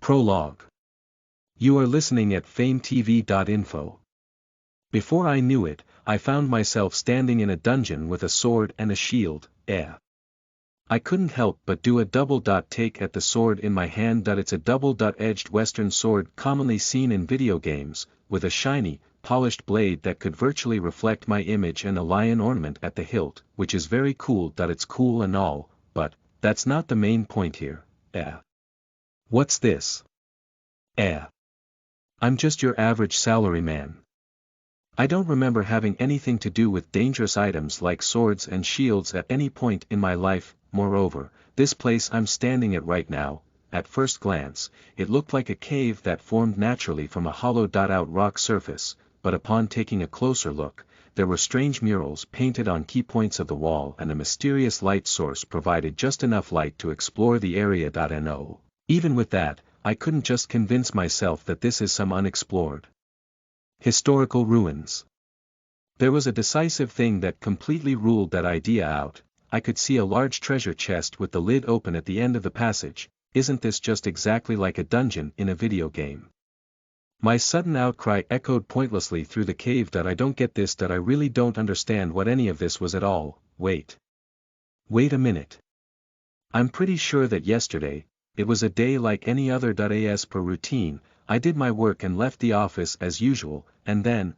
Prologue. You are listening at famvetv.info. Before I knew it, I found myself standing in a dungeon with a sword and a shield. I couldn't help but do a double take at the sword in my hand. It's a double-edged western sword commonly seen in video games, with a shiny, polished blade that could virtually reflect my image and a lion ornament at the hilt, which is very cool. It's cool and all, but that's not the main point here. What's this? I'm just your average salaryman. I don't remember having anything to do with dangerous items like swords and shields at any point in my life. Moreover, this place I'm standing at right now, at first glance, it looked like a cave that formed naturally from a hollowed-out rock surface, but upon taking a closer look, there were strange murals painted on key points of the wall and a mysterious light source provided just enough light to explore the area. No. Even with that, I couldn't just convince myself that this is some unexplored historical ruins. There was a decisive thing that completely ruled that idea out. I could see a large treasure chest with the lid open at the end of the passage. Isn't this just exactly like a dungeon in a video game? My sudden outcry echoed pointlessly through the cave. I don't get this. I really don't understand what any of this was at all. Wait a minute. I'm pretty sure that yesterday, it was a day like any other. As per routine, I did my work and left the office as usual, and then,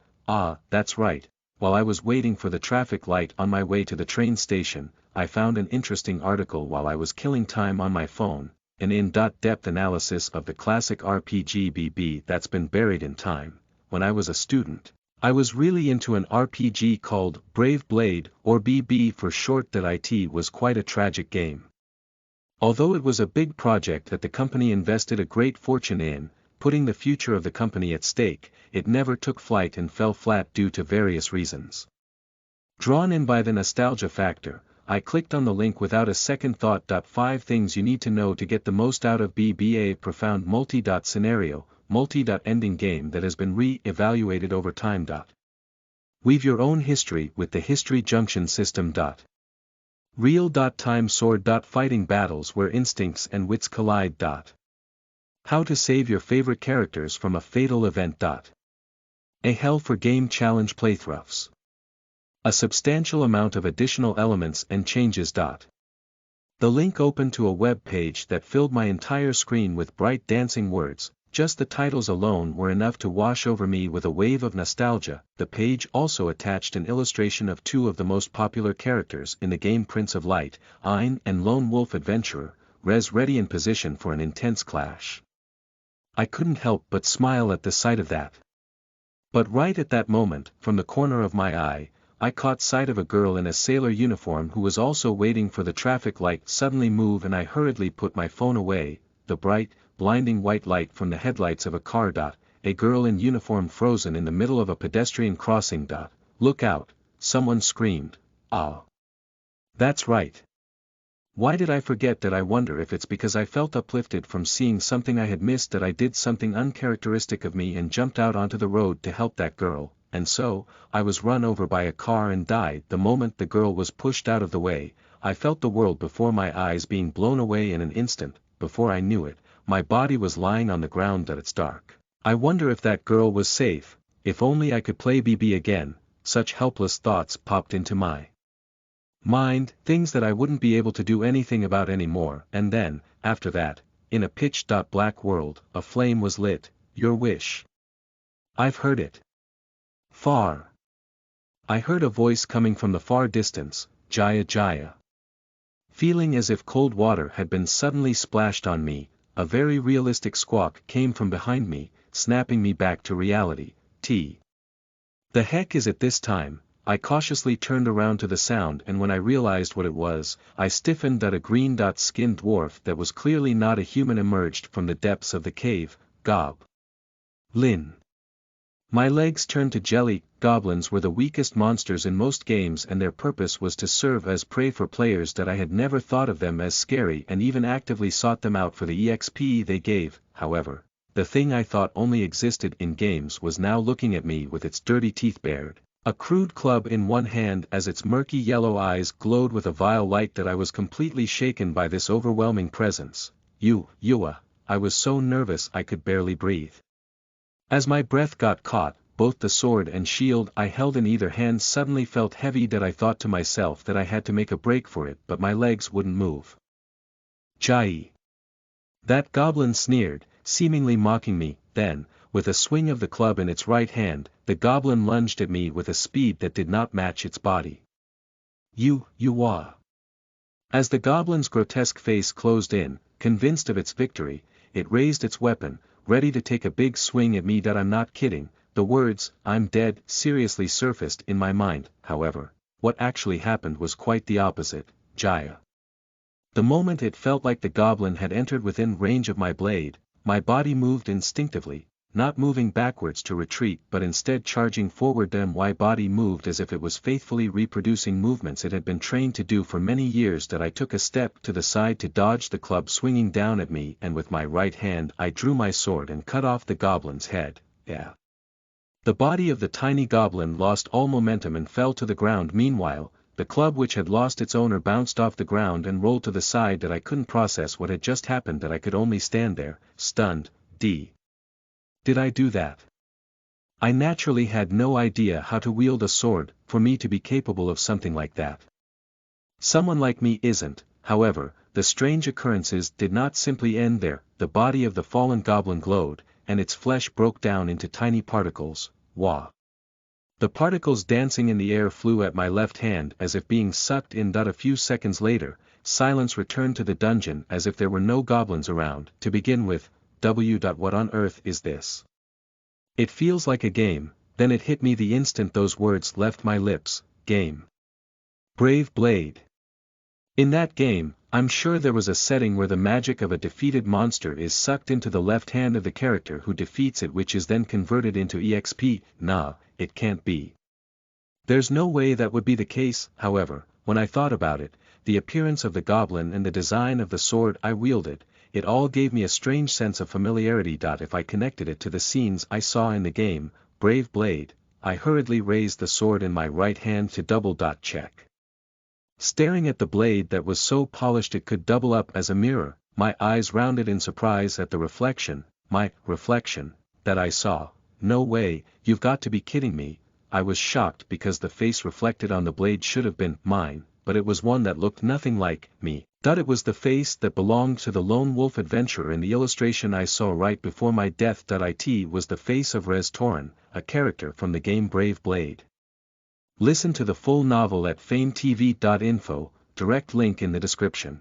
that's right, while I was waiting for the traffic light on my way to the train station, I found an interesting article while I was killing time on my phone, an in-depth analysis of the classic RPG BB that's been buried in time. When I was a student, I was really into an RPG called Brave Blade, or BB for short. It was quite a tragic game. Although it was a big project that the company invested a great fortune in, putting the future of the company at stake, it never took flight and fell flat due to various reasons. Drawn in by the nostalgia factor, I clicked on the link without a second thought. 5 things you need to know to get the most out of BBA profound multi-scenario, multi-ending game that has been re-evaluated over time. Weave your own history with the History Junction system. Real-time sword. Fighting battles where instincts and wits collide. How to save your favorite characters from a fatal event. A hell for game challenge playthroughs. A substantial amount of additional elements and changes. The link opened to a web page that filled my entire screen with bright dancing words. Just the titles alone were enough to wash over me with a wave of nostalgia. The page also attached an illustration of 2 of the most popular characters in the game, Prince of Light, Ein, and Lone Wolf Adventurer, Rez, ready in position for an intense clash. I couldn't help but smile at the sight of that. But right at that moment, from the corner of my eye, I caught sight of a girl in a sailor uniform who was also waiting for the traffic light suddenly move, and I hurriedly put my phone away. The bright, blinding white light from the headlights of a car. A girl in uniform frozen in the middle of a pedestrian crossing. Look out, someone screamed. Ah. That's right. Why did I forget that? I wonder if it's because I felt uplifted from seeing something I had missed that I did something uncharacteristic of me and jumped out onto the road to help that girl, and so, I was run over by a car and died. The moment the girl was pushed out of the way, I felt the world before my eyes being blown away in an instant. Before I knew it, my body was lying on the ground. It's dark. I wonder if that girl was safe. If only I could play BB again. Such helpless thoughts popped into my mind, things that I wouldn't be able to do anything about anymore. And then, after that, in a pitch-black world, a flame was lit. Your wish. I've heard it. Far. I heard a voice coming from the far distance, Jaya Jaya. Feeling as if cold water had been suddenly splashed on me, a very realistic squawk came from behind me, snapping me back to reality. The heck is it this time? I cautiously turned around to the sound, and when I realized what it was, I stiffened. A green-skinned dwarf that was clearly not a human emerged from the depths of the cave. Lin. My legs turned to jelly. Goblins were the weakest monsters in most games, and their purpose was to serve as prey for players. I had never thought of them as scary and even actively sought them out for the EXP they gave. However, the thing I thought only existed in games was now looking at me with its dirty teeth bared, a crude club in one hand as its murky yellow eyes glowed with a vile light. I was completely shaken by this overwhelming presence. You, I was so nervous I could barely breathe. As my breath got caught, both the sword and shield I held in either hand suddenly felt heavy that I thought to myself that I had to make a break for it but my legs wouldn't move. Jai! That goblin sneered, seemingly mocking me. Then, with a swing of the club in its right hand, the goblin lunged at me with a speed that did not match its body. You wah! As the goblin's grotesque face closed in, convinced of its victory, it raised its weapon, ready to take a big swing at me. I'm not kidding. The words, "I'm dead," seriously surfaced in my mind. However, what actually happened was quite the opposite. Jaya. The moment it felt like the goblin had entered within range of my blade, my body moved instinctively, not moving backwards to retreat but instead charging forward. My body moved as if it was faithfully reproducing movements it had been trained to do for many years. I took a step to the side to dodge the club swinging down at me, and with my right hand I drew my sword and cut off the goblin's head. The body of the tiny goblin lost all momentum and fell to the ground. Meanwhile, the club which had lost its owner bounced off the ground and rolled to the side. I couldn't process what had just happened. I could only stand there, stunned. Did I do that? I naturally had no idea how to wield a sword, for me to be capable of something like that. Someone like me isn't. However, the strange occurrences did not simply end there. The body of the fallen goblin glowed, and its flesh broke down into tiny particles. Wah! The particles dancing in the air flew at my left hand as if being sucked in. A few seconds later, silence returned to the dungeon as if there were no goblins around. To begin with, what on earth is this? It feels like a game. Then it hit me the instant those words left my lips. Game. Brave Blade. In that game, I'm sure there was a setting where the magic of a defeated monster is sucked into the left hand of the character who defeats it, which is then converted into EXP. Nah, it can't be. There's no way that would be the case. However, when I thought about it, the appearance of the goblin and the design of the sword I wielded, it all gave me a strange sense of familiarity. If I connected it to the scenes I saw in the game, Brave Blade, I hurriedly raised the sword in my right hand to double-check. Staring at the blade that was so polished it could double up as a mirror, my eyes rounded in surprise at the reflection, my reflection, that I saw. No way, you've got to be kidding me. I was shocked because the face reflected on the blade should have been mine, but it was one that looked nothing like me. It was the face that belonged to the lone wolf adventurer in the illustration I saw right before my death. It was the face of Rez Torin, a character from the game Brave Blade. Listen to the full novel at FameTV.info, direct link in the description.